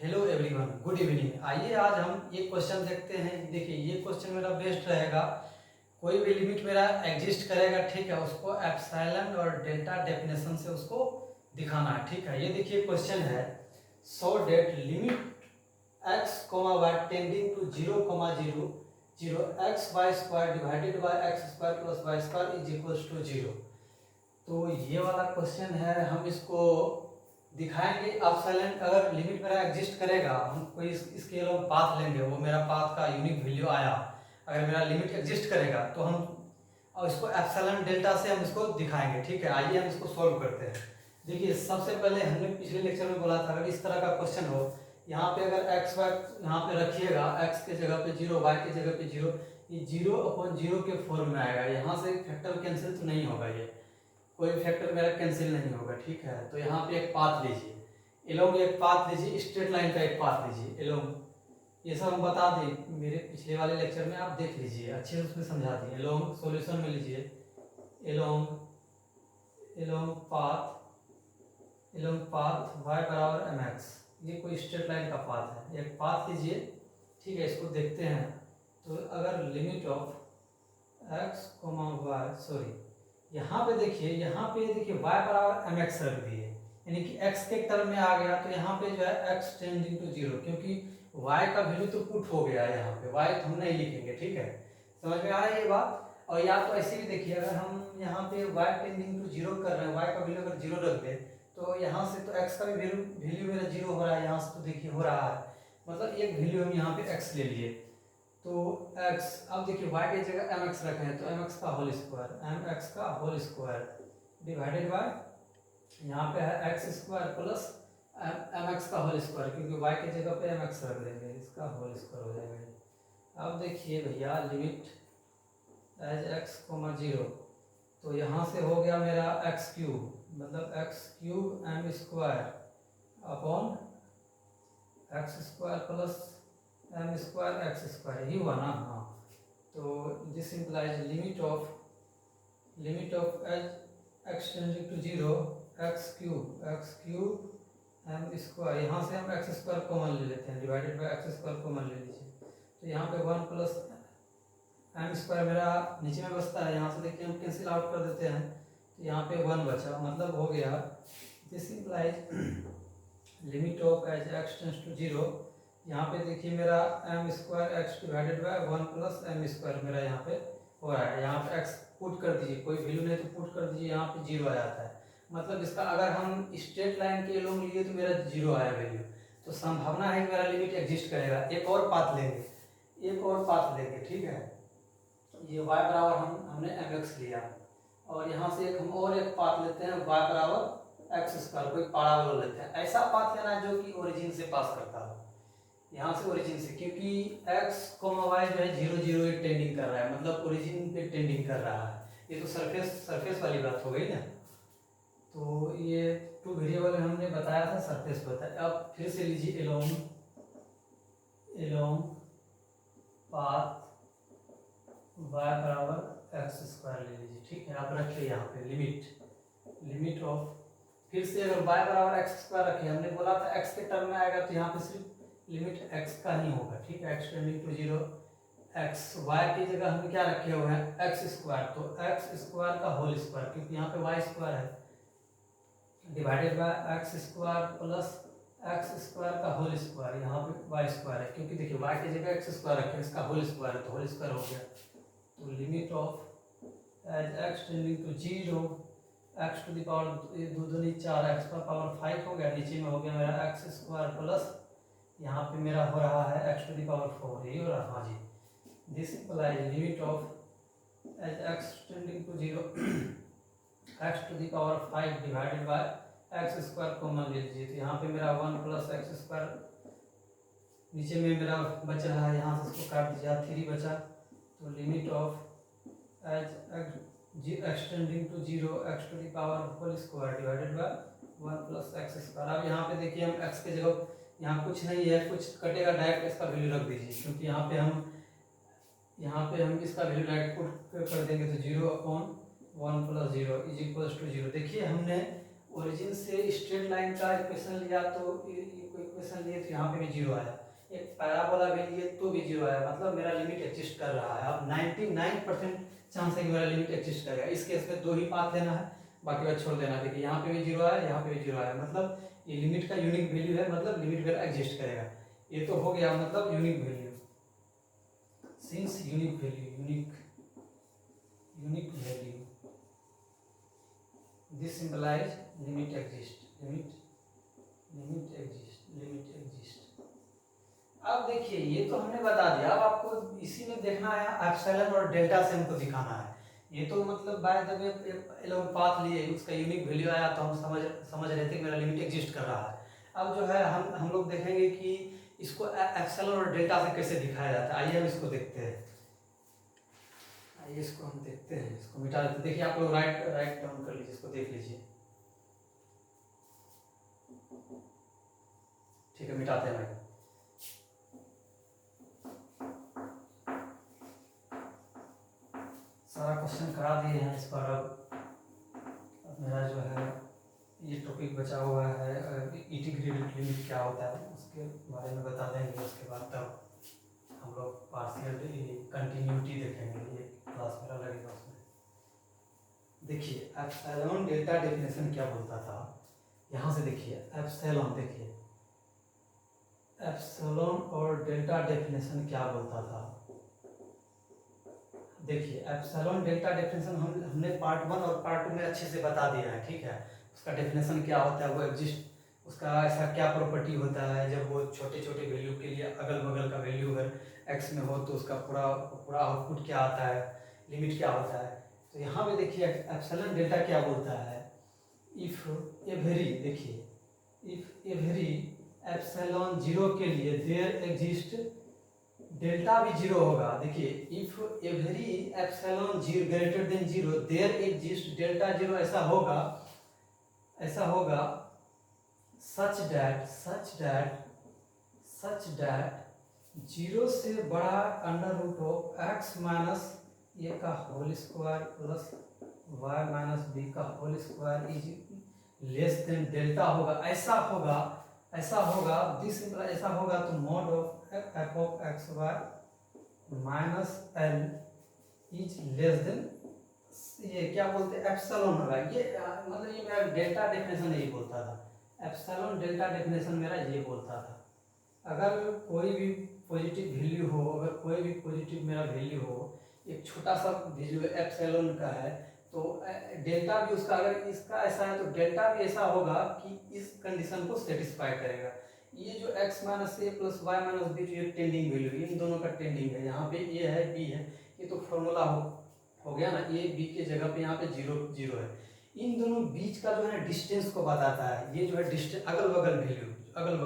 Hello everyone, good evening. आइए आज हम एक क्वेश्चन देखते हैं। देखिए ये क्वेश्चन मेरा बेस्ट रहेगा। कोई भी लिमिट मेरा एग्जिस्ट करेगा, ठीक है, उसको एप्सिलॉन और डेल्टा डेफिनेशन से उसको दिखाना है, ठीक है। ये देखिए क्वेश्चन है, so that limit x comma y tending to 0,0 0 x Y square divided by x square plus Y square is equals to 0। तो ये वाला क्वेश्चन है, हम इसको दिखाएंगे। एप्सिलॉन अगर लिमिट मेरा एग्जिस्ट करेगा, हम कोई इसके लिए पाथ लेंगे, वो मेरा पाथ का यूनिक वैल्यू आया, अगर मेरा लिमिट एग्जिस्ट करेगा तो हम और इसको एप्सिलॉन डेल्टा से हम इसको दिखाएंगे, ठीक है। आइए हम इसको सॉल्व करते हैं। देखिए सबसे पहले हमने पिछले लेक्चर में बोला था, अगर इस तरह का क्वेश्चन हो, यहाँ पे अगर एक्स वाई यहाँ पे रखिएगा, एक्स के जगह पे 0, वाई के जगह पे 0, ये 0/0 के फॉर्म में आएगा। यहाँ से फैक्टर कैंसिल तो नहीं होगा, ये कोई फैक्टर मेरा कैंसिल नहीं होगा, ठीक है। तो यहाँ पे एक पाथ लीजिए, एलोंग एक पाथ लीजिए, स्ट्रेट लाइन का एक पाथ लीजिए एलोंग। ये सब हम बता दें मेरे पिछले वाले लेक्चर में, आप देख लीजिए, अच्छे से उसमें समझा दिए। एलोंग सॉल्यूशन में लीजिए, एलोंग एलोंग पाथ y बराबर mx, ये कोई स्ट्रेट लाइन का पाथ है, एक पाथ लीजिए, ठीक है। इसको देखते हैं। तो अगर limit of x, y, sorry यहाँ पे देखिए, यहाँ पे देखिए y बराबर mx रख दिए, यानी कि x के टर्म में आ गया। तो यहाँ पे जो है x टेंडिंग टू 0, क्योंकि y का वैल्यू तो पुट हो गया है यहाँ पे, y तो हम नहीं लिखेंगे, ठीक है। समझ में आ रहा है ये बात। और या तो ऐसे भी देखिए, अगर हम यहाँ पे y टेंडिंग टू 0 कर रहे हैं, y का वैल्यू अगर 0 रख दे, तो यहाँ से तो x का भी वैल्यू मेरा 0 हो रहा है, यहाँ से तो देखिए हो रहा है, मतलब एक वैल्यू हम यहाँ पे x ले लिए। तो x, अब देखिए y की जगह mx रखे हैं, तो mx का होल स्क्वायर डिवाइडेड बाय, यहाँ पे है x स्क्वायर प्लस mx का होल स्क्वायर, क्योंकि y की जगह पे mx रख देंगे, इसका होल स्क्वायर हो जाएगा। अब देखिए भैया, लिमिट एज x, 0, तो यहाँ से हो गया मेरा x क्यूब, मतलब x cube m square upon x square plus m square x square, यही हुआ ना। हाँ, तो this implies limit of as x tending to 0 x cube m square, यहाँ से हम x स्क्वायर कॉमन ले लेते हैं, divided by x square common ले लीजिए। तो यहाँ पे 1 प्लस m स्क्वायर मेरा नीचे में बचता है, यहाँ से देखिए हम कैंसिल आउट कर देते हैं, तो यहाँ पे 1 बचा, मतलब हो गया this implies limit of as x tends to 0। यहाँ पे देखिए मेरा m square x divided by 1 plus m square मेरा यहाँ पे हो रहा है। यहाँ पे x पुट कर दीजिए, कोई वैल्यू नहीं तो पुट कर दीजिए, यहाँ पे 0 आ जाता है। मतलब इसका अगर हम स्ट्रेट लाइन के लोग लिए तो मेरा 0 आया वैल्यू, तो संभावना है कि मेरा लिमिट एग्जिस्ट करेगा। एक और पाथ लेंगे, ठीक है। ये y बराबर हमने mx लिया, और यहाँ से हम और एक पाथ लेते हैं, y बराबर x स्क्वायर, कोई पैराबोला लेते हैं। ऐसा पाथ लेना जो कि ओरिजिन से पास करता हो, यहाँ से ओरिजिन से, क्योंकि x, y जो है 0, 0 टेंडिंग कर रहा है, मतलब ओरिजिन पे टेंडिंग कर रहा है। ये तो सरफेस वाली बात हो गई ना। तो ये 2 वेरिएबल हमने बताया था, सरफेस बताया। अब फिर से लीजिए, एलोंग पाथ y बराबर एक्स स्क्वायर ले लीजिए, ठीक है। आप रखिए यहाँ पे लिमिट ऑफ, फिर से अगर y बराबर एक्स स्क्वायर रखे, हमने बोला था x के टर्म में आएगा, तो यहाँ पे सिर्फ लिमिट x का ही होगा, ठीक है। x tending to 0, x, y की जगह हमने क्या रखे हुए हैं, x स्क्वायर, तो x स्क्वायर का होल स्क्वायर, क्योंकि यहाँ पे y स्क्वायर है, divided by x square plus x square का होल स्क्वायर, यहाँ पे y स्क्वायर है, क्योंकि देखिए y की जगह x स्क्वायर रखे, इसका होल स्क्वायर है, तो होल स्क्वायर हो गया। तो limit of as x tending to 0 x to the power 2 दूनी 4, x का पावर 5 हो गया, नीचे में हो गया मेरा x स्क्वायर प्लस, यहाँ पे मेरा हो रहा है x टू द पावर 4, यही हो रहा है। हाँ जी, this implies limit of as x tending to 0 x to the power 5 divided by x square common ले लीजिए, तो यहाँ पे मेरा 1 प्लस x स्क्वायर, नीचे में मेरा बच रहा है, यहाँ से इसको काट दीजिए, 3 बचा। तो limit of as x tending to 0 x to the power whole square divided by 1 plus x square. अब यहाँ पे देखिए, हम x के जगह यहाँ कुछ नहीं है, कुछ कटेगा, डायरेक्ट इसका वैल्यू रख दीजिए, क्योंकि यहाँ पे हम इसका वैल्यू डायरेक्ट पुट कर देंगे, तो 0/1 प्लस 0 इज इक्वल्स टू 0। देखिए हमने ओरिजिन से स्ट्रेट लाइन का इक्वेशन लिया तो ये कोई इक्वेशन लिए तो यहाँ पे भी जीरो आया, एक पैराबोला भी लिए तो भी जीरो आया, मतलब मेरा लिमिट एग्जिस्ट कर रहा है। अब 99% चांस है कि मेरा लिमिट एग्जिस्ट करेगा। इस केस में 2 ही पाथ लेना है, बाकी बात छोड़ देना। देखिए यहाँ पे भी जीरो आया, यहाँ पे भी जीरो आया, मतलब ये लिमिट का यूनिक वैल्यू है, मतलब लिमिट मेरा एग्जिस्ट करेगा। ये तो हो गया मतलब unique value. Since unique value unique value this सिंपलाइज limit exist limit exist. अब देखिए ये तो हमने बता दिया, अब आपको इसी में देखना है एप्सिलॉन और डेल्टा से हमको दिखाना है। ये तो मतलब बाय द वे लोग पाथ लिए उसका यूनिक वैल्यू आया तो हम समझ रहे थे कि मेरा लिमिट एग्जिस्ट कर रहा है। अब जो है हम लोग देखेंगे कि इसको एप्सिलॉन और डेल्टा से कैसे दिखाया जाता है। आइए हम इसको देखते हैं, आइए इसको हम देखते हैं, इसको मिटा देते हैं। देखिए आप लोग राइट डाउन कर लीजिए, इसको देख लीजिए। ठीक है, मिटाते हैं भाई। सारा क्वेश्चन करा दिए हैं इस पर। अब मेरा जो है ये टॉपिक बचा हुआ है इंटीग्रेटेड लिमिट क्या होता है उसके बारे में बता देंगे। उसके बाद तब हम लोग पार्शियल कंटिन्यूटी देखेंगे, ये क्लास मेरा लगेगा उसमें। देखिए एप्सिलॉन डेल्टा डेफिनेशन क्या बोलता था, यहाँ से देखिए एप्सिलॉन, देखिए एप्सिलॉन और डेल्टा डेफिनेशन क्या बोलता था। देखिए एप्सिलॉन डेल्टा डेफिनेशन हमने पार्ट 1 और पार्ट 2 में अच्छे से बता दिया है, ठीक है। उसका डेफिनेशन क्या होता है, वो एग्जिस्ट, उसका ऐसा क्या प्रॉपर्टी होता है जब वो छोटे छोटे वैल्यू के लिए अगल बगल का वैल्यू अगर एक्स में हो तो उसका पूरा आउटपुट क्या आता है, लिमिट क्या होता है। तो यहाँ पे देखिए एप्सिलॉन डेल्टा क्या बोलता है, इफ एवरी, देखिए इफ एवरी एप्सिलॉन जीरो के लिए देयर एग्जिस्ट, डेल्टा भी जीरो होगा। देखिए if every epsilon zero greater than zero there exist delta zero, ऐसा होगा सच दैट जीरो से बड़ा under root of x minus a का whole square plus y minus b का whole square is less than delta होगा। ऐसा होगा this ऐसा होगा तो mod of F of x Y minus L is less than, ये क्या बोलते हैं एप्सिलॉन होगा। ये मतलब ये मेरा डेल्टा डेफिनेशन यही बोलता था, एप्सिलॉन डेल्टा डेफिनेशन मेरा ये बोलता था। अगर कोई भी पॉजिटिव वैल्यू हो, अगर कोई भी पॉजिटिव मेरा वैल्यू हो, एक छोटा सा वैल्यू एप्सिलॉन का है, तो डेल्टा भी उसका, अगर इसका ऐसा है तो डेल्टा भी ऐसा होगा कि इस कंडीशन को सेटिस्फाई करेगा। ये जो x माइनस ए प्लस वाई माइनस बी जो टेंडिंग वैल्यू, इन दोनों का टेंडिंग है, यहाँ पे ए है बी है, ये तो फॉर्मूला हो गया ना, ए बी के जगह पे यहाँ पे जीरो है। इन दोनों बीच का जो है डिस्टेंस को बताता है, ये जो है डिस्टेंस अगल बगल वैल्यू अगल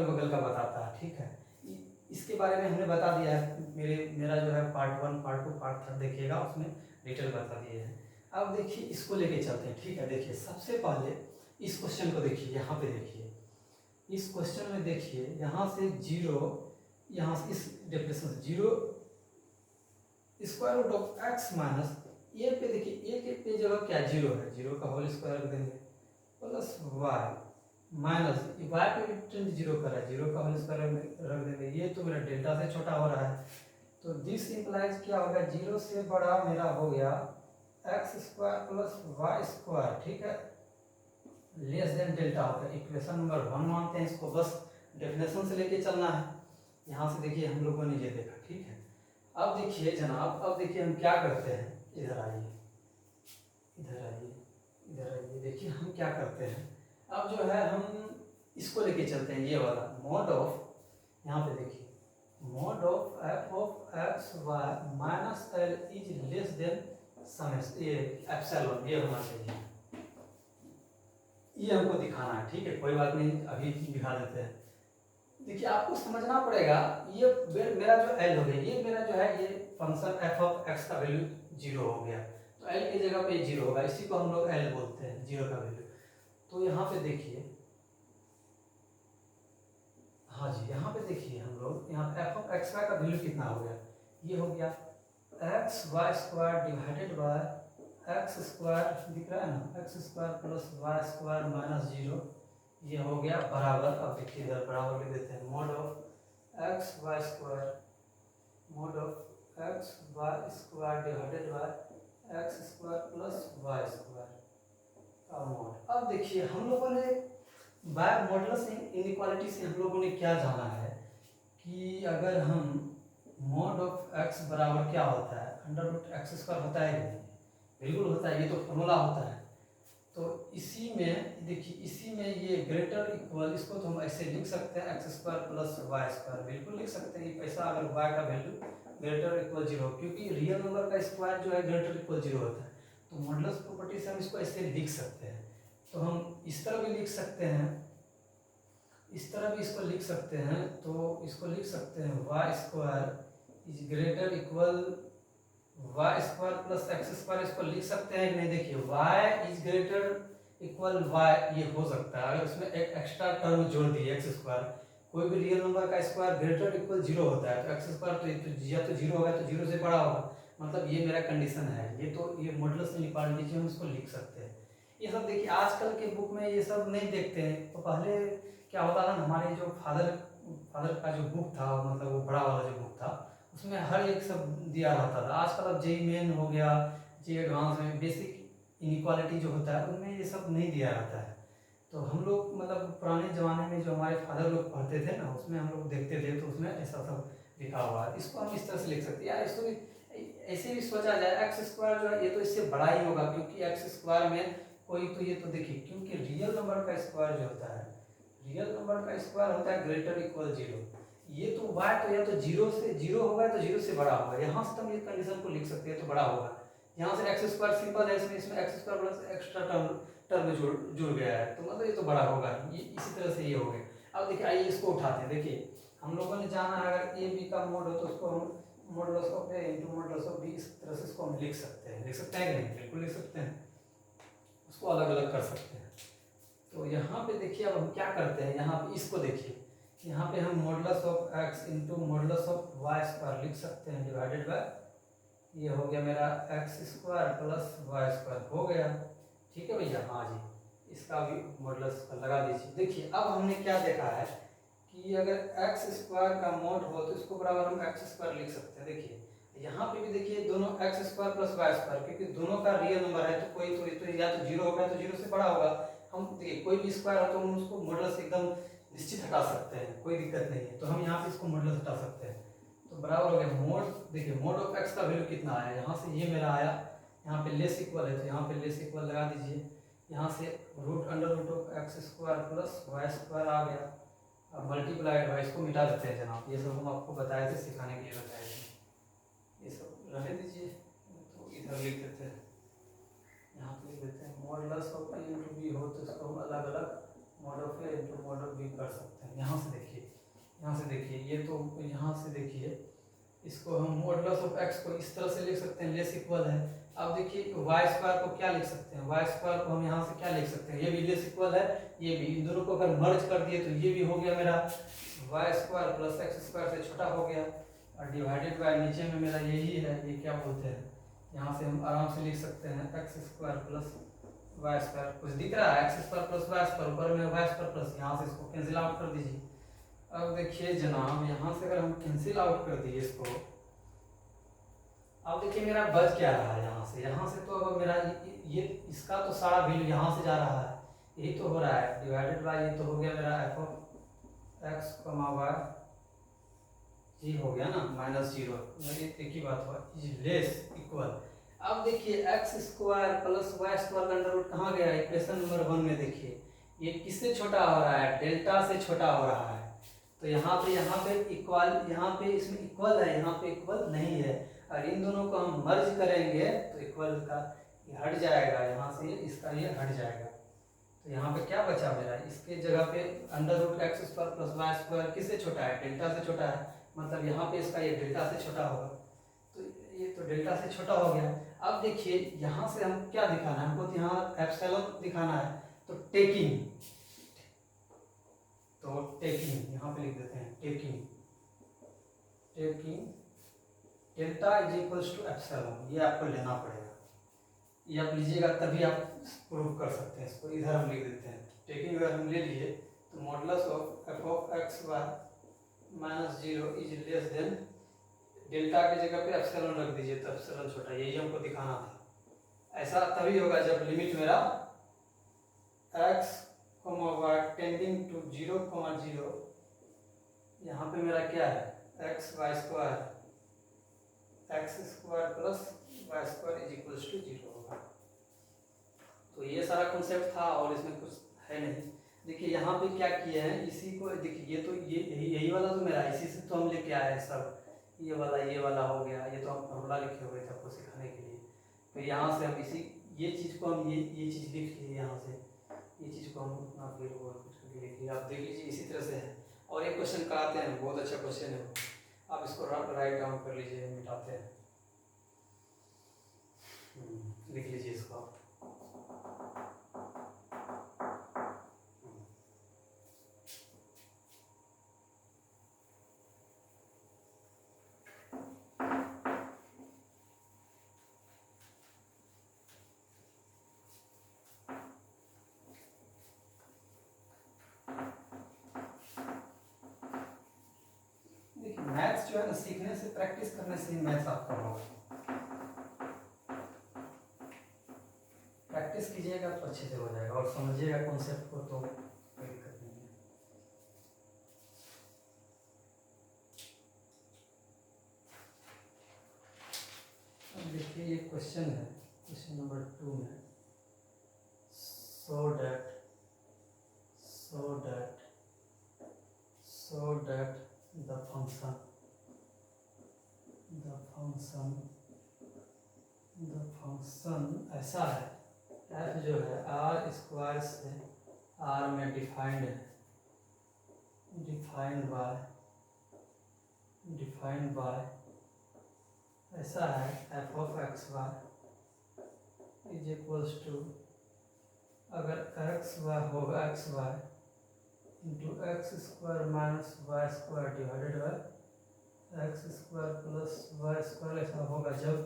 बगल का बताता है, ठीक है। इसके बारे में हमने बता दिया है, मेरा जो है पार्ट 1 पार्ट 2 पार्ट 3 देखिएगा, उसमें डिटेल बता दिए हैं। अब देखिए इसको लेके चलते हैं, ठीक है। देखिए सबसे पहले इस क्वेश्चन को देखिए, यहाँ पे देखिए इस क्वेश्चन में देखिए, यहाँ से जीरो, यहाँ से इस डेफिनेशन से zero square root of x minus a पे, देखिए ए के जगह क्या जीरो है, जीरो का होल स्क्वायर रख देंगे प्लस वाई माइनस वाई पे भी जीरो कर रहा है, जीरो का होल स्क्वायर रख देंगे। ये तो मेरा डेल्टा से छोटा हो रहा है, तो दिस इंप्लाइज क्या होगा, जीरो से बड़ा मेरा हो गया X square plus Y square, ठीक है, लेस देन डेल्टा होगा। इक्वेशन नंबर 1 मानते हैं इसको, बस डेफिनेशन से लेके चलना है। यहाँ से देखिए हम लोगों ने ये देखा, ठीक है। अब देखिए जनाब, अब देखिए हम क्या करते हैं, इधर आइए, देखिए हम क्या करते हैं। अब जो है हम इसको लेके चलते हैं, ये वाला मॉड ऑफ, यहाँ पे देखिए mod of F of x Y minus L is less than some epsilon, ये होना चाहिए, ये हमको दिखाना है, ठीक है। कोई बात नहीं, अभी दिखा देते हैं। देखिए आपको समझना पड़ेगा, ये मेरा जो एल हो गया, ये मेरा जो है ये फंक्शन एफ ऑफ एक्स का वैल्यू जीरो हो गया, तो एल की जगह पे जीरो होगा, इसी को हम लोग एल बोलते हैं, जीरो का वैल्यू। तो यहाँ पे देखिए, हाँ जी, यहाँ पे देखिए हम लोग, यहाँ पे एफ ऑफ एक्स वाई का वैल्यू कितना हो गया, ये हो गया X Y square divided by x square दिख रहा है ना, X square plus Y square minus 0, ये हो गया बराबर। अब देखिए इधर बराबर लिख देते हैं, mod of x Y square, mod of x Y square divided by x square plus Y square का मोड। अब देखिए हम लोगों ने बाय मॉडुलस इनइक्वालिटी से हम लोगों ने क्या जाना है कि अगर हम मोड ऑफ एक्स बराबर क्या होता है, अंडर रूट एक्स स्क्वायर होता है कि नहीं, बिल्कुल होता है, ये तो फॉर्मूला होता है। तो इसी में देखिए, इसी में ये ग्रेटर इक्वल, इसको तो हम ऐसे लिख सकते हैं X square plus Y square, बिल्कुल लिख सकते हैं। पैसा अगर वाई का वैल्यू ग्रेटर इक्वल 0, क्योंकि रियल नंबर का स्क्वायर जो है ग्रेटर इक्वल 0 होता है, तो मॉडुलस प्रॉपर्टी से हम इसको ऐसे लिख सकते हैं। तो हम इस तरह भी लिख सकते हैं, इस तरह भी इसको लिख सकते हैं। तो इसको लिख सकते हैं Y square is greater equal Y square plus x square, इसको लिख सकते हैं कि नहीं। देखिए Y is greater equal Y, ये हो सकता है अगर उसमें एक एक्स्ट्रा टर्म जोड़ दिए एक्स स्क्वायर। कोई भी रियल नंबर का स्क्वायर ग्रेटर इक्वल 0 होता है, तो एक्स स्क्वायर तो या तो 0 होगा तो 0 से बड़ा होगा, मतलब ये मेरा कंडीशन है। ये तो ये मॉडुलस इनइक्वालिटी जो हम इसको लिख सकते हैं। ये सब देखिए आजकल के बुक में ये सब नहीं देखते हैं। तो पहले क्या होता था ना, हमारे जो फादर का जो बुक था, मतलब वो बड़ा वाला जो बुक था, उसमें हर एक सब दिया रहता था। आजकल अब जेई मेन हो गया, जेई एडवांस में बेसिक इनइक्वालिटी जो होता है उनमें ये सब नहीं दिया रहता है। तो हम लोग मतलब पुराने ज़माने में जो हमारे फादर लोग पढ़ते थे ना, उसमें हम लोग देखते थे, तो उसमें ऐसा सब लिखा हुआ है। इसको हम इस तरह से लिख सकते हैं। यार इसको भी ऐसे भी सोचा जाए, एक्स स्क्वायर जो है ये तो इससे बड़ा ही होगा, क्योंकि एक्स स्क्वायर में कोई तो ये तो देखिए, क्योंकि रियल नंबर का स्क्वायर जो होता है, रियल नंबर का स्क्वायर होता है ग्रेटर इक्वल 0। ये तो वाई तो या तो 0 से 0 होगा तो 0 से बड़ा होगा, यहाँ से हम ये कंडीशन को लिख सकते हैं तो बड़ा होगा। यहाँ से एक्स स्क्वायर सिंपल है, इसमें x square plus extra term जुड़ गया है, तो मतलब ये तो बड़ा होगा। ये इसी तरह से ये हो गया। अब देखिए आइए इसको उठाते हैं। देखिए हम लोगों ने जाना है अगर ए बी का मोड हो तो उसको हम modulus of A into modulus of B, इस तरह से इसको हम लिख सकते हैं। लिख सकते हैं कि नहीं, बिल्कुल लिख सकते हैं। उसको अलग अलग कर सकते हैं। तो यहाँ पे देखिए अब हम क्या करते हैं, यहाँ पे इसको देखिए, यहाँ पे हम modulus of x into modulus of Y square लिख सकते हैं डिवाइडेड बाय, ये हो गया मेरा x square plus Y square हो गया। ठीक है भैया, हाँ जी, इसका भी मॉडुलस लगा दीजिए। देखिए अब हमने क्या देखा है कि अगर एक्स स्क्वायर का मोड हो तो इसको बराबर हम एक्स स्क्वायर लिख सकते हैं। देखिए यहाँ पे भी देखिए दोनों X square plus Y square, क्योंकि दोनों का रियल नंबर है, तो कोई तो या तो 0 होगा तो 0 से बड़ा होगा। हम देखिए कोई भी स्क्वायर हो तो हम उसको मॉडुलस एकदम निश्चित हटा सकते हैं, कोई दिक्कत नहीं है। तो हम यहाँ से इसको मॉडुलस हटा सकते हैं, तो बराबर हो गया मोड। देखिए मोड ऑफ एक्स का वैल्यू कितना आया, यहाँ से ये मेरा आया, यहाँ पे लेस इक्वल है तो यहाँ पे लेस इक्वल लगा दीजिए। यहाँ से root under root of x square plus Y square आ गया। अब मल्टीप्लाइड बाय, इसको मिटा देते हैं जनाब, ये सब हम आपको बताए थे, सिखाने के लिए बताए थे, ये सब रहने दीजिए। तो इधर लिख देते हैं, यहाँ पे लिख देते हैं modulus of A into B हो तो इसको हम अलग अलग mod of A into mod of B कर सकते हैं। यहाँ से देखिए, यहाँ से देखिए, ये तो यहाँ से देखिए इसको हम मॉडुलस ऑफ एक्स को इस तरह से लिख सकते हैं, लेस इक्वल है। अब देखिए वाई स्क्वायर को क्या लिख सकते हैं, वाई स्क्वायर को हम यहाँ से क्या लिख सकते हैं, ये भी लेस इक्वल है, ये भी, इन दोनों को अगर मर्ज कर दिए तो ये भी हो गया मेरा Y square plus x square से छोटा हो गया, और डिवाइडेड बाय नीचे में मेरा यही है, ये क्या बोलते हैं, यहाँ से हम आराम से लिख सकते हैं X square plus Y square. कुछ दिख रहा है, x square plus Y square, ऊपर में वाई स्क्वायर प्लस, यहाँ से इसको कैंसिल आउट कर दीजिए। अब देखिए जनाब यहाँ से अगर हम कैंसिल आउट कर दिए इसको, अब देखिए मेरा बच क्या रहा है यहाँ से तो अब मेरा ये इसका तो सारा वैल्यू यहाँ से जा रहा है, यही तो हो रहा है, डिवाइडेड बाय ये तो हो गया मेरा एफ ऑफ एक्स कमा वाई, जी हो गया ना, माइनस 0, एक ही बात हुआ, इज लेस इक्वल। अब देखिए x square plus Y square का अंडर रूट कहाँ गया, इक्वेशन नंबर 1 में देखिए ये किससे छोटा हो रहा है, डेल्टा से छोटा हो रहा है। तो यहाँ पे इक्वल, यहाँ पे इसमें इक्वल है, यहाँ पे इक्वल नहीं है, और इन दोनों को हम मर्ज करेंगे तो इक्वल का ये हट जाएगा, यहाँ से इसका ये हट जाएगा। तो यहाँ पे क्या बचा मेरा, इसके जगह पे under root X square plus Y square किससे छोटा है, डेल्टा से छोटा है, मतलब यहाँ पे इसका ये डेल्टा से छोटा होगा, तो ये तो डेल्टा से छोटा हो गया। अब देखिए यहाँ से हम क्या दिखाना है, हमको यहाँ एप्सिलॉन दिखाना है, तो टेकिंग यहाँ पे लिख देते हैं taking delta is equals to epsilon, ये आपको लेना पड़ेगा। ये आप लीजिएगा तभी आप प्रूव कर सकते हैं इसको। इधर हम लिख देते हैं, टेकिंग अगर हम ले लिए तो modulus of F of x Y minus zero is less than, delta की जगह पे एप्सिलॉन रख दीजिए तो एप्सिलॉन छोटा, यही हमको दिखाना था। ऐसा तभी होगा जब लिमिट मेरा एक्स वाई टेंडिंग टू 0,0, यहाँ पे मेरा क्या है x Y square X square plus Y square is equals to 0 होगा। तो ये सारा कॉन्सेप्ट था और इसमें कुछ है नहीं। देखिए यहाँ पे क्या किए हैं, इसी को देखिए, ये तो यही वाला तो मेरा, इसी से तो हम लेके आए हैं सब, ये वाला हो गया, ये तो हम फॉर्मूला लिखे हुए थे आपको सिखाने के लिए। तो यहाँ से हम इसी ये चीज़ को हम ये चीज़ लिख लिए, यहाँ से ये चीज़ को हम अपना फिर और कुछ करके लिख लिए। आप देख लीजिए इसी तरह से है। और एक क्वेश्चन कराते हैं, बहुत अच्छा क्वेश्चन है, आप इसको राइट डाउन कर लीजिए, मिटाते हैं, लिख लीजिए इसको आप। मैथ्स जो है ना, सीखने से, प्रैक्टिस करने से ही मैथ्स आपका होगा। प्रैक्टिस कीजिएगा तो अच्छे से हो जाएगा, और समझिएगा कॉन्सेप्ट को तो कोई दिक्कत नहीं है। अब देखिए ये क्वेश्चन है, क्वेश्चन नंबर 2 में, so that the function ऐसा है, f जो है आर स्क्वायर से आर में डिफाइंड बाय ऐसा है, F of x Y is equals to, अगर एक्स वाई होगा X Y into x square minus Y square divided by x square plus Y square, ऐसा होगा जब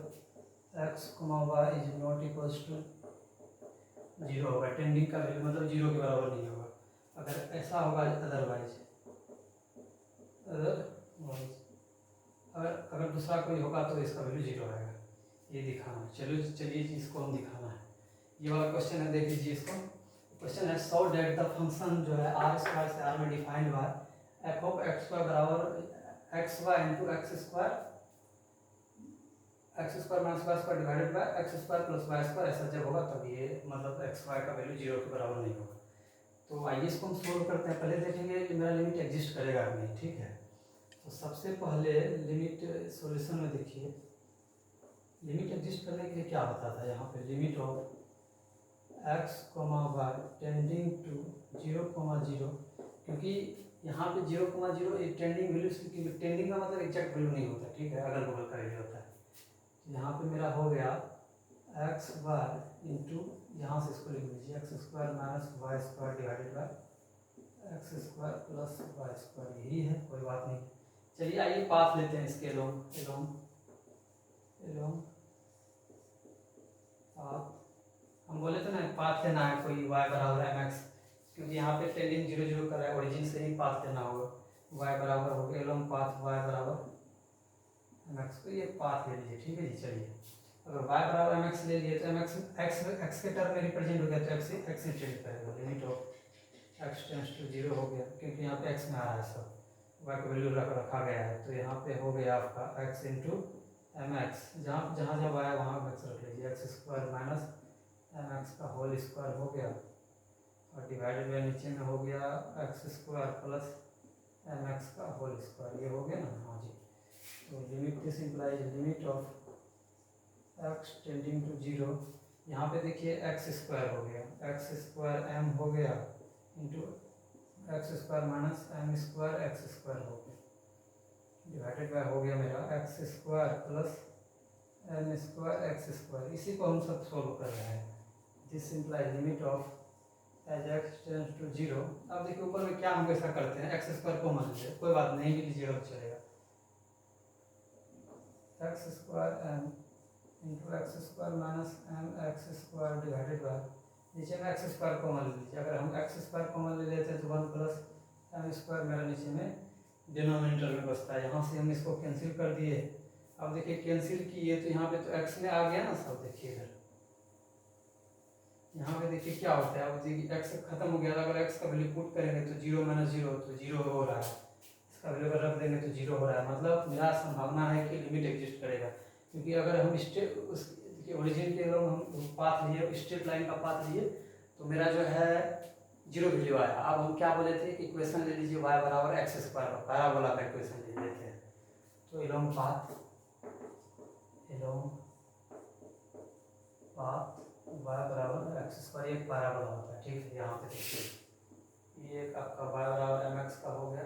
X Y is not equals to 0 होगा। Tending का value मतलब 0 के बराबर नहीं होगा। अगर ऐसा होगा अदरवाइज अगर दूसरा कोई होगा तो इसका वैल्यू 0 आएगा, ये दिखाना है। चलिए इसको हम दिखाना है। ये वाला क्वेश्चन है, देख लीजिए इसको। क्वेश्चन है सो डेट द फंक्शन जो है आर स्क्वायर से आर में defined by f of x square बराबर x Y into x square minus Y square divided by x square plus Y square, ऐसा जब होगा तब ये मतलब एक्स वाई का वैल्यू 0 के बराबर नहीं होगा। तो आइए इसको हम सोल्व करते हैं। पहले देखेंगे कि मेरा लिमिट एग्जिस्ट करेगा कि नहीं, ठीक है। तो सबसे पहले लिमिट सॉल्यूशन में देखिए, लिमिट एग्जिस्ट करने के लिए क्या होता था, यहाँ पे limit of x Y tending to 0,0, क्योंकि यहाँ पे 0,0 एक टेंडिंग वैल्यू, क्योंकि टेंडिंग का मतलब एग्जैक्ट वैल्यू नहीं होता, ठीक है, अगल बगल का वैल्यू होता है। यहाँ पे मेरा हो गया एक्स वाई इंटू, यहाँ से इसको लिख लीजिए X square minus Y square divided by x square plus Y square, यही है, कोई बात नहीं। चलिए आइए पाथ लेते हैं इसके एलोंग पाथ। हम बोले थे ना पाथ लेना है कोई y बराबर mx, क्योंकि यहाँ पे टेंडिंग 0,0 कर रहा है, ओरिजिन से ही पाथ लेना होगा। y बराबर हो गया एलोंग पाथ y बराबर mx, तो ये पाथ ले लीजिए, ठीक है जी। चलिए अगर y बराबर mx ले लिए तो mx x के टर्म में रिप्रेजेंट हो गया, तो x से चेंज करेगा, limit of x tends to 0 हो गया, क्योंकि यहाँ पे x में आ रहा है सब, y का वैल्यू रखा गया है। तो यहाँ पे हो गया आपका x इंटू mx, जहाँ जहाँ y है वहाँ mx रख लीजिए, एक्स स्क्वायर माइनस mx का होल स्क्वायर हो गया, और डिवाइडेड बाय नीचे में हो गया एक्स स्क्वायर प्लस mx का होल स्क्वायर, ये हो गया ना। हाँ जी, तो limit this implies limit of x tending to 0, यहाँ पे देखिए एक्स स्क्वायर हो गया, एक्स स्क्वायर m हो गया into x square minus m square X square हो गया, डिवाइडेड बाय हो गया मेरा x square plus m square X square. इसी को हम सब सोल्व कर रहे हैं। This implies limit of as x tends to 0। अब देखिए ऊपर में क्या हम ऐसा करते हैं, एक्स स्क्वायर को मान लीजिए, कोई बात नहीं भी लीजिएगा तो चलेगा, X square m into x square minus M X square divided by, नीचे में एक्स स्क्वायर कॉमन ले लीजिए, अगर हम एक्स स्क्वायर कॉमन ले लेते हैं तो 1 प्लस एम स्क्वायर मेरा नीचे में डिनोमिनेटर में बचता है। यहाँ से हम इसको कैंसिल कर दिए। अब देखिए कैंसिल किए तो यहाँ पे तो एक्स में आ गया ना सब, देखिए इधर यहाँ पे देखिए क्या होता है। अब देखिए एक्स खत्म हो गया, अगर एक्स का वैल्यू पुट करेंगे तो 0 माइनस 0 तो 0 हो रहा है, इसका वैल्यू अगर रख देंगे तो 0 हो रहा है। मतलब मेरा संभावना है कि लिमिट एग्जिस्ट करेगा, क्योंकि अगर हम देखिए ओरिजिन के लोग हम पाथ लिए, स्ट्रेट लाइन का पाथ लिए तो मेरा जो है 0 वैल्यू आया। अब हम क्या बोले थे, इक्वेशन ले लीजिए y बराबर एक्स स्क्वायर का, पैराबोला का इक्वेशन ले लेते हैं। तो एलोंग पाथ y बराबर एक्स स्क्वायर एक पैराबोला होता है, ठीक है। यहाँ पे देखिए ये एक आपका y बराबर एम एक्स का हो गया,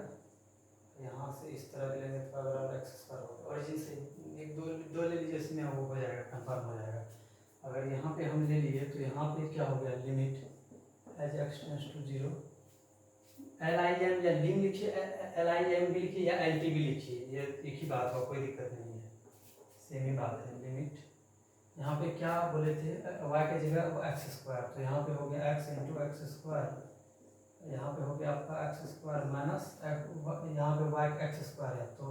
यहाँ से इस तरह भी लेंगे तो y बराबर एक्स स्क्वायर हो गया। ओरिजिन से एक दो ले लीजिए, इसमें वो हो जाएगा, कंफर्म हो जाएगा। अगर यहाँ पे हम ले लिए तो यहाँ पे क्या हो गया, limit as X tends to 0, LIM या लिम लिखिए, LIM भी लिखिए या LT भी लिखिए, ये एक ही बात हो, कोई दिक्कत नहीं है, सेम ही बात है। लिमिट यहाँ पे क्या बोले थे, y की जगह एक्स स्क्वायर, तो यहाँ पे हो गया x इंटू एक्स स्क्वायर, यहाँ पे हो गया आपका एक्स स्क्वायर माइनस यहाँ पे y एक्स स्क्वायर है तो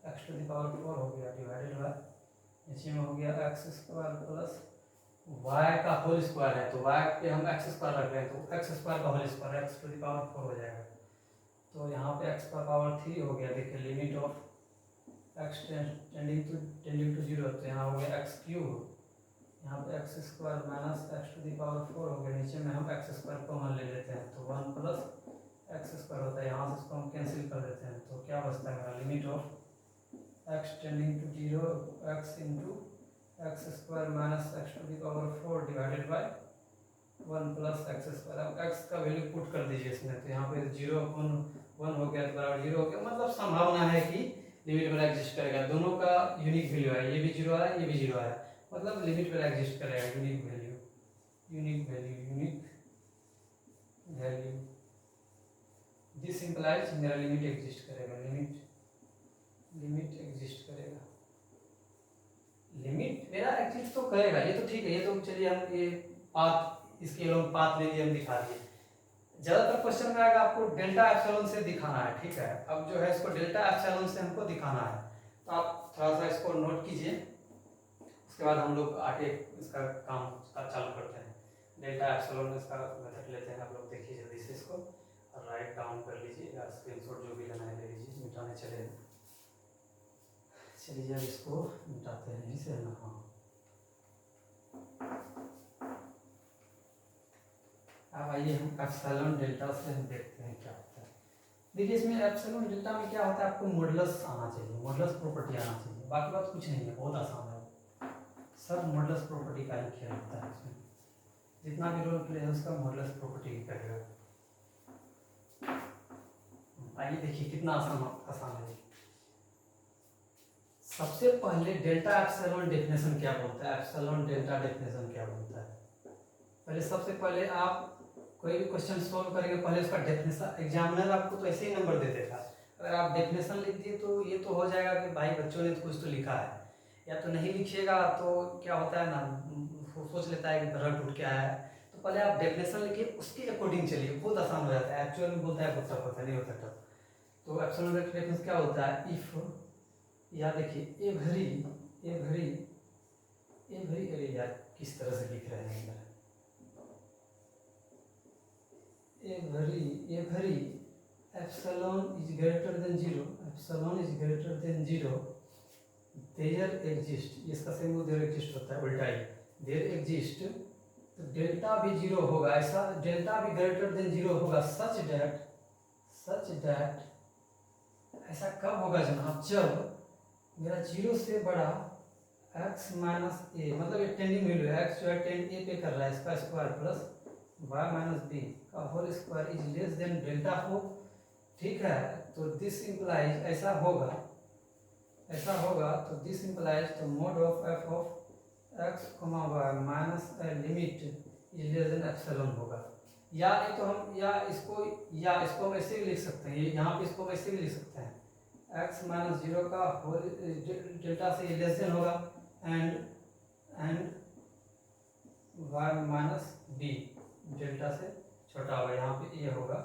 x टू द पावर 4 हो गया डिवाइडेड बाय, नीचे में हो गया एक्स स्क्वायर प्लस y का होल स्क्वायर है, तो y पे हम एक्स स्क्वायर रख रहे हैं तो एक्स स्क्वायर का whole square X to the power 4 हो जाएगा। तो यहाँ पे एक्स का पावर 3 हो गया। देखिए limit of x tending to 0, तो यहाँ हो गया एक्स क्यूब, यहाँ पे x square minus x to the power 4 हो गया। नीचे में हम एक्स स्क्वायर कॉमन ले लेते हैं तो 1 प्लस एक्स स्क्वायर होता है, यहाँ से इसको हम कैंसिल कर देते हैं तो क्या बचता है मेरा, limit of x tending to 0 x into x square minus x to the power 4 divided by 1 plus x square. अब एक्स का वैल्यू पुट कर दीजिए इसमें, तो यहाँ पे 0/1 हो गया तो बराबर 0 हो गया। मतलब संभावना है कि लिमिट वाला एग्जिस्ट करेगा, दोनों का यूनिक वैल्यू है, ये भी 0 आया ये भी 0 आया, मतलब लिमिट वाला एग्जिस्ट करेगा, यूनिक वैल्यू दिस इंप्लाइज मेरा लिमिट एग्जिस्ट करेगा, लिमिट एग्जिस्ट करेगा, लिमिट मेरा एग्जिस्ट तो करेगा, ये तो ठीक है। ये तो चलिए हम ये पाथ, इसके लोग पाथ ले लिए, हम दिखा दिए। ज्यादातर क्वेश्चन में आएगा आपको डेल्टा एप्सिलॉन से दिखाना है, ठीक है। अब जो है इसको डेल्टा एप्सिलॉन से हमको दिखाना है, तो आप थोड़ा सा इसको नोट कीजिए, उसके बाद हम लोग आगे इसका काम चालू करते हैं। डेल्टा एप्सिलॉन इसका मेथड लेते हैं, आप लोग देखिए जल्दी से इसको और राइट डाउन कर लीजिए या स्क्रीनशॉट जो भी लेना है ले लीजिए, मिटाने चले। चलिए अब इसको मिटाते हैं, इसे ना, हाँ अब आइए हम एप्सिलॉन डेल्टा से हम देखते हैं क्या होता है। देखिए इसमें एप्सिलॉन डेल्टा में क्या होता है, आपको मॉडुलस आना चाहिए, मॉडुलस प्रॉपर्टी आना चाहिए, बाकी बात कुछ नहीं है, बहुत आसान है, सब मॉडुलस प्रॉपर्टी का ही खेल होता है। इसमें जितना भी रोल प्ले है उसका मॉडुलस प्रॉपर्टी ही करेगा। आइए देखिए कितना आसान है। सबसे पहले डेल्टा एप्सिलॉन डेफिनेशन क्या बोलता है, एप्सिलॉन डेल्टा डेफिनेशन क्या बोलता है। पहले सबसे पहले आप कोई भी क्वेश्चन सॉल्व करेंगे, पहले उसका डेफिनेशन, एग्जामिनर आपको तो ऐसे ही नंबर दे देगा, अगर आप डेफिनेशन लिख दिए तो ये तो हो जाएगा कि भाई बच्चों ने तो कुछ तो लिखा है, या तो नहीं लिखिएगा तो क्या होता है ना, सोच लेता है कि रट उठ के आया है। तो पहले आप डेफिनेशन लिखिए, उसके अकॉर्डिंग चलिए, बहुत आसान हो जाता है। एक्चुअल में बोलता है बहुत टफ होता है, नहीं होता टफ। तो एप्सिलॉन डेफिनेशन क्या होता है, इफ, या देखिए एवरी अरे यार किस तरह से लिख रहे हैं, every epsilon is greater than 0, epsilon is greater than 0, there exist, इसका सेम देयर एग्जिस्ट होता है, उल्टा ही देयर एग्जिस्ट, तो डेल्टा भी 0 होगा, ऐसा डेल्टा भी ग्रेटर देन 0 होगा, सच दैट ऐसा कब होगा जनाब, जब मेरा 0 से बड़ा x माइनस ए, मतलब ये टेंडिंग वैल्यू है, x जो है टेंड ए पे कर रहा है, इसका square plus y minus b का whole square is less than delta हो, ठीक है। तो दिस इंप्लाइज ऐसा होगा तो दिस इंप्लाइज तो mod of F of x comma y minus limit is less than epsilon होगा। या नहीं तो हम या इसको हम ऐसे भी लिख सकते हैं, यहाँ पे इसको हम ऐसे भी लिख सकते हैं, x माइनस 0 का होल डेल्टा से लेस देन होगा, and and y minus b delta से छोटा होगा, यहाँ पे ए होगा,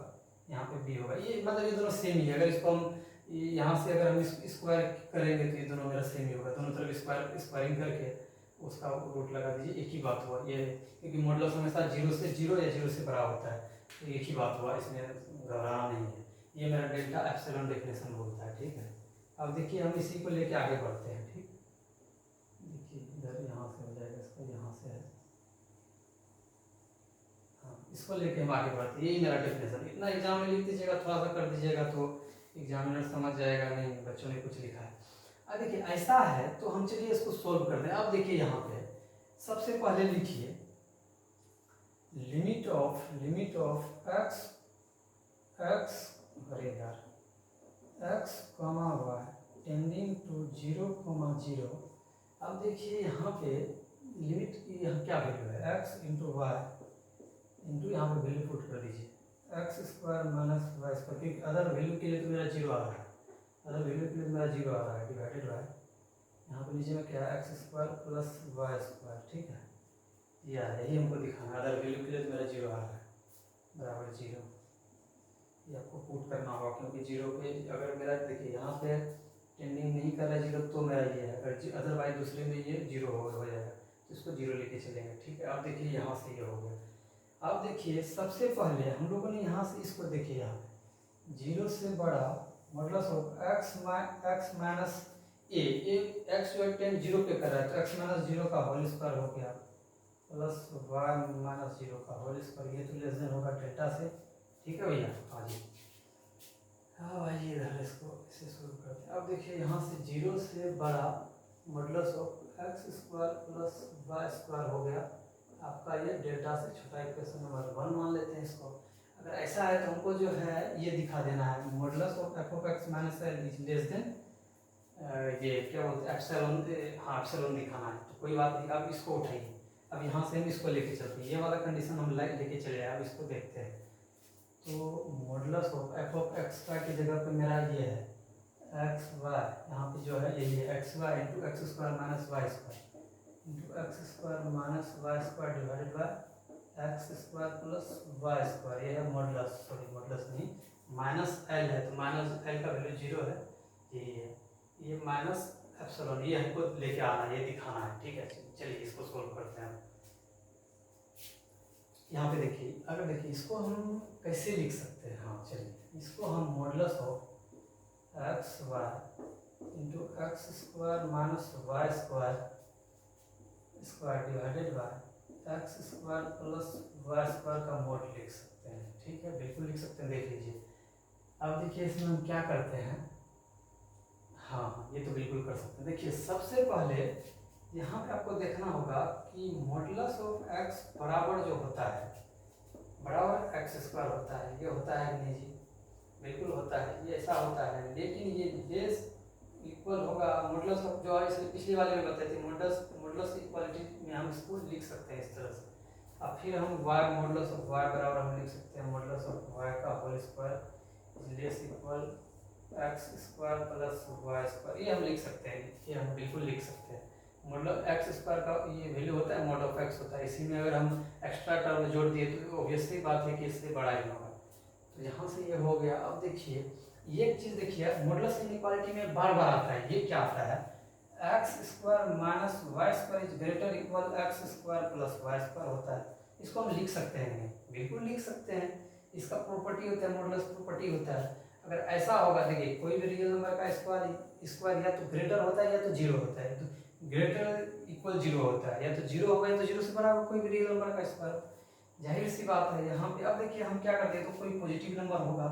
यहाँ पे बी होगा। ये मतलब ये दोनों सेम ही है। अगर इसको हम यहाँ से अगर हम स्क्वायर करेंगे तो ये दोनों मेरा सेम ही होगा। दोनों तरफ स्क्वायरिंग करके उसका रूट लगा दीजिए, एक ही बात हुआ ये, क्योंकि मॉडुलस हमेशा जीरो से जीरो या जीरो से बड़ा होता है, तो एक ही बात हुआ, इसमें घबराना नहीं है। ये मेरा डेल्टा एप्सिलॉन डेफिनेशन बोलता है, ठीक है। अब देखिए हम इसी को लेके आगे बढ़ते हैं, ठीक। देखिए इधर यहाँ से हो जाएगा, इसको यहाँ से है, हाँ इसको लेके हम आगे बढ़ते हैं। यही मेरा डेफिनेशन, इतना एग्जाम में लिख दीजिएगा, थोड़ा सा कर दीजिएगा तो एग्जामिनर समझ जाएगा, नहीं बच्चों ने कुछ लिखा है। अब देखिए ऐसा है तो हम चलिए इसको सोल्व करते हैं। अब देखिए यहाँ पे सबसे पहले लिखिए लिमिट ऑफ एक्स अरे यार x comma y tending to 0,0। अब देखिए यहाँ पे लिमिट की यहाँ क्या वैल्यू है, एक्स इंटू वाई इंटू यहाँ पे वैल्यू पुट कर दीजिए, x square minus Y square, क्योंकि अदर वैल्यू के लिए तो मेरा जीरो आ रहा है, अदर वैल्यू के लिए मेरा जीरो आ रहा है, डिवाइडेड बाय यहाँ पे नीचे में क्या है, x square plus Y square, ठीक है। यही हमको दिखाना है, अदर वैल्यू के लिए तो मेरा जीरो आ रहा है, बराबर जीरो। ये आपको पुट करना होगा, क्योंकि जीरो पे अगर मेरा देखिए यहाँ पे टेंडिंग नहीं कर रहा है जीरो, तो मेरा ये है, अगर अदरवाइज दूसरे में ये जीरो हो जाएगा, तो इसको जीरो लेके चलेंगे, ठीक है। अब देखिए यहाँ से ये हो गया। अब देखिए सबसे पहले हम लोगों ने यहाँ से इसको देखिए, यहाँ पे जीरो से बड़ा modulus of x minus A, x जो है टेन जीरो पे कर रहा है, तो एक्स माइनस जीरो का होल स्क्वायर हो गया प्लस वाई माइनस जीरो का होल स्क्वायर, ये तो लेस देन होगा डेल्टा से, ठीक है भैया। हाँ जी, हाँ भाई इधर इसको इसे शुरू करते हैं। अब देखिए यहाँ से जीरो से बड़ा modulus of x square plus Y square हो गया आपका, ये डेल्टा से छोटा इक्वेशन नंबर 1 मान लेते हैं इसको। अगर ऐसा है तो हमको जो है ये दिखा देना है, modulus of F of x minus L is less than ये क्या बोलते हैं एप्सिलॉन, हाँ एप्सिलॉन दिखाना है, तो कोई बात नहीं। अब इसको उठाइए, अब यहाँ से हम इसको लेके चलते हैं, ये वाला कंडीशन हम लेके चले आए। अब इसको देखते हैं, तो modulus of F of x का की जगह पे मेरा ये है एक्स वाई, यहाँ पे जो है यही है x Y into x square minus Y square into x square minus Y square divided by x square plus Y square. ये है मॉडुलस, सॉरी मॉडुलस नहीं माइनस एल है, तो माइनस एल का वैल्यू जीरो है, यही है, ये माइनस एप्सिलॉन, ये हमको लेके आना है, ये दिखाना है, ठीक है। चलिए इसको सोल्व करते हैं। यहाँ पे देखिए, अगर देखिए इसको हम कैसे लिख सकते हैं, हाँ चलिए इसको हम modulus of x Y into x square minus Y square square divided by x square plus Y square का मॉड लिख सकते हैं, ठीक है, बिल्कुल लिख सकते हैं। देख लीजिए, अब देखिए इसमें हम क्या करते हैं, हाँ ये तो बिल्कुल कर सकते हैं। देखिए सबसे पहले यहाँ पे आपको देखना होगा कि मॉडुलस ऑफ एक्स बराबर जो होता है, बराबर एक्स स्क्वायर होता है, ये होता है कि नहीं जी, बिल्कुल होता है, ये ऐसा होता है, लेकिन ये लेस इक्वल होगा मॉडुलस ऑफ, जो इसलिए पिछली वाले में बताई थी मॉडुलस इक्वालिटी में हम इसको लिख सकते हैं इस तरह से। अब फिर हम वाई मॉडुलस ऑफ वाई बराबर हम लिख सकते हैं मॉडुलस ऑफ वाई का whole square is less equal x square plus Y square, ये हम लिख सकते हैं, ये हम बिल्कुल लिख सकते हैं। मॉडुलस एक्स स्क्वायर का ये वैल्यू होता है, मॉड ऑफ एक्स होता है, इसी में अगर हम एक्स्ट्रा टर्म जोड़ दिए तो ऑब्वियसली बात है कि इससे बड़ा ही होगा, तो यहाँ से ये हो गया। अब देखिए ये चीज़ देखिए मॉडुलस इनइक्वालिटी में बार बार आता है, ये क्या आता है, x square minus Y square is greater equal x square plus Y square होता है। इसको हम लिख सकते हैं, बिल्कुल लिख सकते हैं, इसका प्रॉपर्टी होता है, मॉडुलस प्रॉपर्टी होता है। अगर ऐसा होगा, देखिए कोई भी रियल नंबर का स्क्वायर या तो ग्रेटर होता है या तो जीरो होता है, तो ग्रेटर इक्वल जीरो होता है, या तो जीरो होगा या तो जीरो से बड़ा होगा कोई भी रियल नंबर का स्क्वायर, जाहिर सी बात है। यहाँ पे अब देखिए हम क्या करते हैं, तो कोई पॉजिटिव नंबर होगा,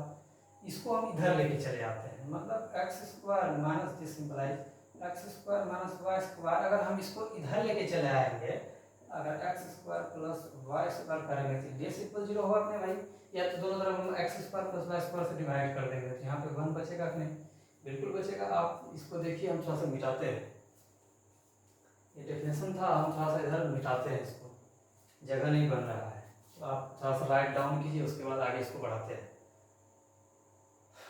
इसको हम इधर लेके चले आते हैं, मतलब x square minus this simplify x square minus Y square, अगर हम इसको इधर लेके चले आएंगे, अगर x square plus Y square करेंगे तो लेस इक्वल जीरो होगा अपने भाई, या तो दोनों तरफ हम x square plus Y square से डिवाइड कर देंगे, तो यहाँ पे 1 बचेगा कि नहीं, बिल्कुल बचेगा। आप इसको देखिए, हम थोड़ा सा मिटाते हैं, ये डेफिनेशन था, हम थोड़ा सा इधर मिटाते हैं, इसको जगह नहीं बन रहा है, तो आप थोड़ा सा राइट डाउन कीजिए, उसके बाद आगे इसको बढ़ाते हैं।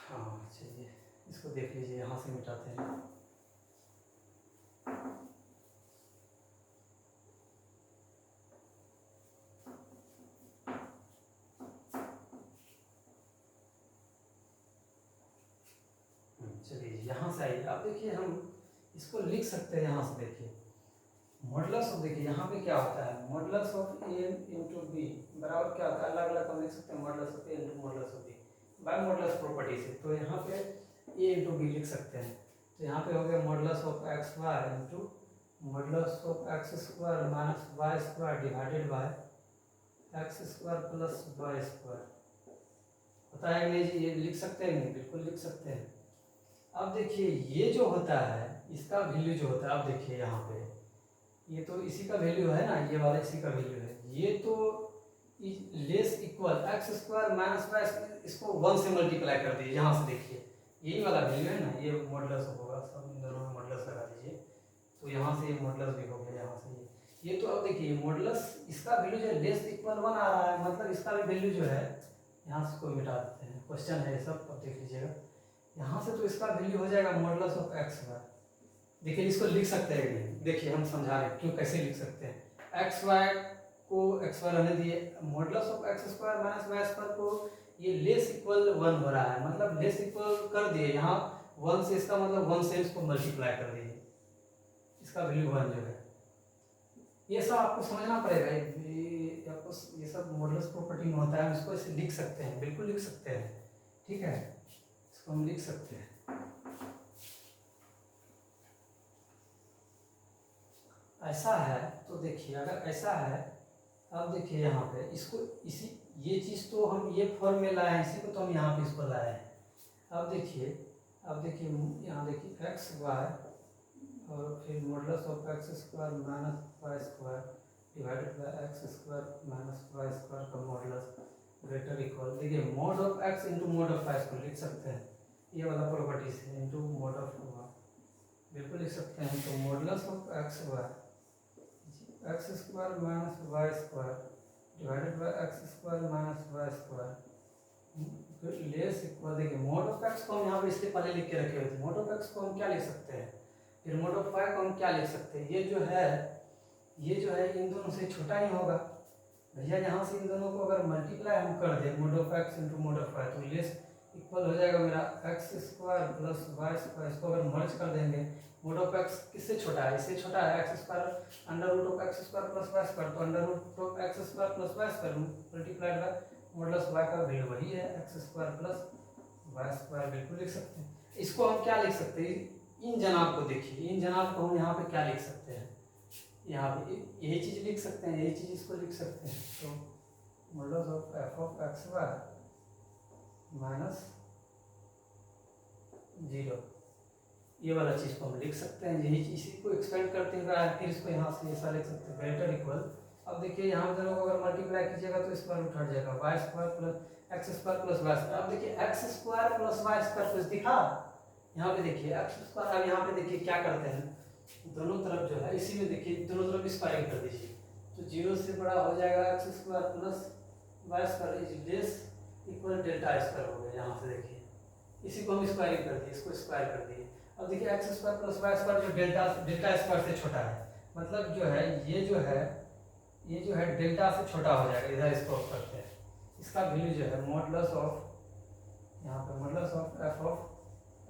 हाँ चलिए इसको देख लीजिए, यहाँ से मिटाते हैं, यहाँ से आइए, आप देखिए हम इसको लिख सकते हैं यहाँ से, देखिए मॉडुलस ऑफ, देखिए यहाँ पे क्या होता है, modulus of A into b बराबर क्या होता है, अलग अलग हम लिख सकते हैं, modulus of A into modulus of b by modulus property से। तो यहाँ पे ए इंटू बी लिख सकते हैं, तो यहाँ पे हो गया modulus of x Y into modulus of x square minus Y square divided by x square plus Y square. होता है नहीं जी, ये लिख सकते हैं नहीं, बिल्कुल लिख सकते हैं। अब देखिए ये जो होता है इसका वैल्यू जो होता है, अब देखिए यहाँ पे ये तो इसी का वैल्यू है ना, ये वाला इसी का वैल्यू है, ये तो less equal x square minus y, इसको 1 से मल्टीप्लाई कर दीजिए, यहाँ से देखिए यही वाला वैल्यू है ना, ये मॉडुलस होगा, सब इन दोनों में मॉडुलस लगा दीजिए, तो यहाँ से ये मॉडुलस भी हो गया, यहाँ से ये तो अब देखिए मॉडुलस इसका वैल्यू जो है लेस इक्वल 1 आ रहा है, मतलब इसका भी वैल्यू जो है, यहाँ से कोई मिटा देते हैं, क्वेश्चन है सब, अब देख लीजिएगा यहाँ से, तो इसका वैल्यू हो जाएगा मॉडुलस ऑफ एक्स वाई। देखिए इसको लिख सकते हैं नहीं, देखिए हम समझा रहे हैं क्यों, कैसे लिख सकते हैं, एक्स वाई को एक्स वाई रहने दिए, modulus of x square minus Y square को ये लेस इक्वल 1 हो रहा है, मतलब लेस इक्वल कर दिए यहाँ 1 से, इसका मतलब 1 से इसको मल्टीप्लाई कर दिए, इसका वैल्यू 1 जो है, ये सब आपको समझना पड़ेगा, आपको ये सब मॉडुलस प्रॉपर्टी में होता है, हम इसको ऐसे लिख सकते हैं, बिल्कुल लिख सकते हैं, ठीक है, इसको हम लिख सकते हैं। ऐसा है तो देखिए, अगर ऐसा है, अब देखिए यहाँ पे इसको इसी, ये चीज़ तो हम ये फॉर्म में लाए हैं, इसी को तो हम यहाँ पे इसको लाए हैं। अब देखिए यहाँ देखिए एक्स वाई और फिर modulus of x square minus Y square divided by x square minus Y square का मॉडुलस ग्रेटर इक्वल, देखिए mod of x into mod of Y square लिख सकते हैं, ये वाला प्रॉपर्टी से इंटू मॉड ऑफ वाई बिल्कुल लिख सकते हैं, तो modulus of x y x square minus Y square divided by x square minus Y square less equal, देखिए मोड ऑफ एक्स को हम यहाँ पे इसलिए पहले लिख के रखे हुए थे, मोड ऑफ एक्स को हम क्या लिख सकते हैं, फिर मोड ऑफ वाई को हम क्या लिख सकते हैं, ये जो है इन दोनों से छोटा ही होगा भैया, यहाँ से इन दोनों को अगर मल्टीप्लाई हम कर दें mod of x into mod of y, तो लेस इक्वल हो जाएगा मेरा x square plus Y square, इसको अगर मर्ज कर देंगे, मोड ऑफ एक्स किससे छोटा है, इससे छोटा है, x square under root of x square plus Y square, तो under root of x square plus Y square multiplied by modulus y का वैल्यू वही है x square plus Y square, बिल्कुल लिख सकते हैं। इसको हम क्या लिख सकते हैं, इन जनाब को देखिए, इन जनाब को हम यहाँ पे क्या लिख सकते हैं, यहाँ पे यही चीज़ लिख सकते हैं, यही चीज़ इसको लिख सकते हैं, तो modulus of F of x Y minus 0, ये वाला चीज़ को हम लिख सकते हैं, यही इसी को एक्सपेंड करते हुए फिर इसको यहाँ से ऐसा लिख सकते हैं ग्रेटर इक्वल। अब देखिए यहाँ दोनों को अगर मल्टीप्लाई कीजिएगा तो स्क्वायर रूट हट जाएगा, y square plus x square plus Y square. अब देखिए x square plus Y square कुछ दिखा, यहाँ पे देखिए एक्स स्क्वायर, अब यहाँ पे देखिए क्या करते हैं, दोनों तरफ जो है इसी में देखिए दोनों तरफ स्क्वायरिंग कर दीजिए, तो 0 से बड़ा हो जाएगा x square plus Y square is less equal delta square हो गया, यहाँ से देखिए इसी को हम स्क्वायरिंग कर दिए, इसको स्क्वायर कर दिए। अब देखिए x square plus Y square जो डेल्टा स्क्वायर से छोटा है, मतलब जो है ये जो है डेल्टा से छोटा हो जाएगा, इधर इसको करते हैं, इसका वैल्यू जो है मॉडुलस ऑफ यहाँ पे modulus of F of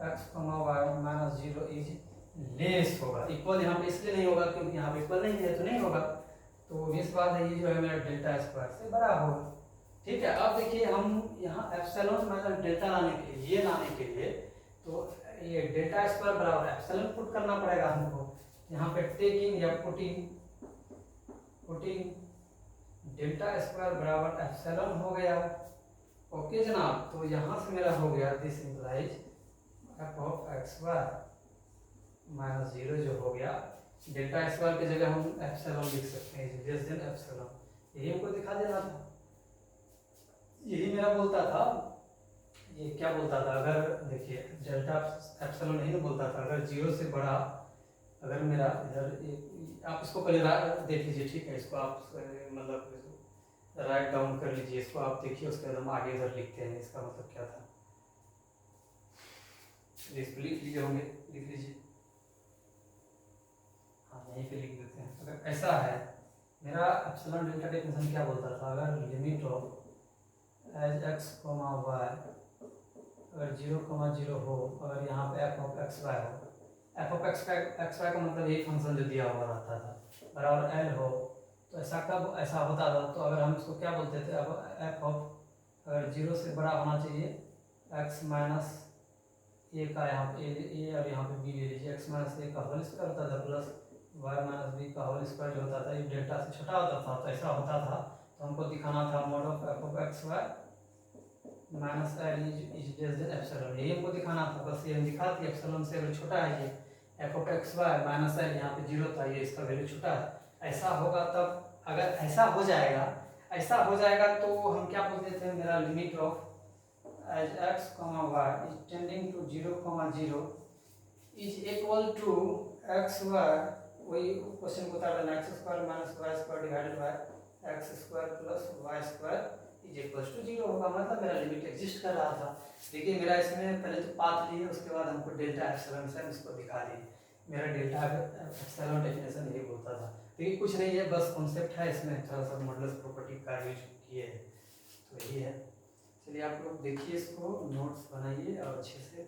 x comma y minus 0 is less होगा, इक्वल यहाँ पे इसलिए नहीं होगा क्योंकि यहाँ पे इक्वल नहीं है तो नहीं होगा, तो इस बात है ये जो है मेरा डेल्टा स्क्वायर से बड़ा होगा, ठीक है। अब देखिए हम यहाँ एप्सिलॉन माइनस डेल्टा लाने के लिए तो ये डेल्टा स्क्वायर बराबर एप्सिलॉन पुट करना पड़ेगा हमको, यहाँ पे टेकिंग या पुटिंग डेल्टा स्क्वायर बराबर एप्सिलॉन हो गया, ओके जनाब। तो यहाँ से मेरा हो गया this implies f of x Y minus 0 जो हो गया, डेल्टा स्क्वायर की जगह हम एप्सिलॉन लिख सकते हैं, लेस देन एप्सिलॉन, यही हमको दिखा देना था, यही मेरा बोलता था, ये क्या बोलता था, अगर देखिए डेल्टा एप्सिलॉन नहीं ना बोलता था, अगर 0 से बड़ा, अगर मेरा इधर आप इसको पहले देख लीजिए, ठीक है, इसको आप मतलब राइट डाउन कर लीजिए, इसको आप देखिए, उसके बाद हम आगे इधर लिखते हैं, इसका मतलब क्या था, लिख लीजिए होंगे, लिख लीजिए, हाँ यहीं पे लिख देते हैं। अगर ऐसा है मेरा एप्सिलॉन डेल्टा डेफिनेशन क्या बोलता था, अगर limit of as x comma y अगर 0,0 हो, अगर यहाँ पे एफ ऑफ एक्स वाई हो, एफ ऑफ एक्स वाई का मतलब यही फंक्शन जो दिया हुआ रहता था, बराबर एल हो, तो ऐसा कब ऐसा होता था, तो अगर हम इसको क्या बोलते थे, अब एफ ऑफ अगर 0 से बड़ा होना चाहिए, एक्स माइनस ए का यहाँ पे ए और यहाँ पे बी ले लीजिए, एक्स माइनस ए का होल स्क्वायर होता था प्लस वाई माइनस बी का होल स्क्वायर जो होता था, ये डेल्टा से छोटा होता था, तो ऐसा होता था, तो हमको दिखाना था mod of F of x Y minus L is less than epsilon, यही हमको दिखाना था, बस ये हम दिखा दिए, एप्सिलॉन से अगर छोटा है ये f of x Y minus L, यहाँ पे 0 था, ये इसका वैल्यू छोटा है, ऐसा होगा तब, अगर ऐसा हो जाएगा, ऐसा हो जाएगा तो हम क्या बोलते थे, मेरा limit of as x comma y is tending to 0,0 is equal to x y, वही क्वेश्चन को बता देना, x square minus Y square divided by x square plus Y square is equal to 0 होगा, मतलब मेरा लिमिट एग्जिस्ट कर रहा था। देखिए मेरा इसमें पहले तो पाथ लिए, उसके बाद हमको डेल्टा एप्सिलॉन से हम इसको दिखा दिए, मेरा डेल्टा एप्सिलॉन डेफिनेशन यही बोलता था। देखिए कुछ नहीं है, बस कॉन्सेप्ट है, इसमें थोड़ा सा मॉडुलस प्रॉपर्टी का यूज किए हैं, तो यही है। चलिए आप लोग देखिए, इसको नोट्स बनाइए और अच्छे से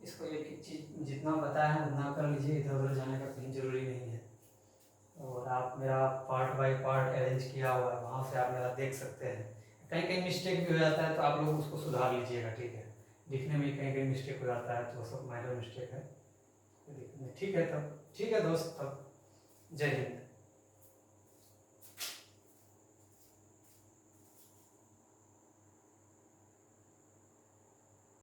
इसको एक एक चीज़ जितना बताया है उतना कर लीजिए, इधर उधर जाने का कहीं ज़रूरी नहीं है। और आप मेरा पार्ट बाय पार्ट अरेंज किया हुआ है, वहाँ से आप मेरा देख सकते हैं, कहीं कहीं मिस्टेक भी हो जाता है तो आप लोग उसको सुधार लीजिएगा, ठीक है, लिखने में कहीं कहीं मिस्टेक हो जाता है, तो सब माइनर मिस्टेक है लिखने में, ठीक है, तब ठीक है दोस्त, तब जय हिंद।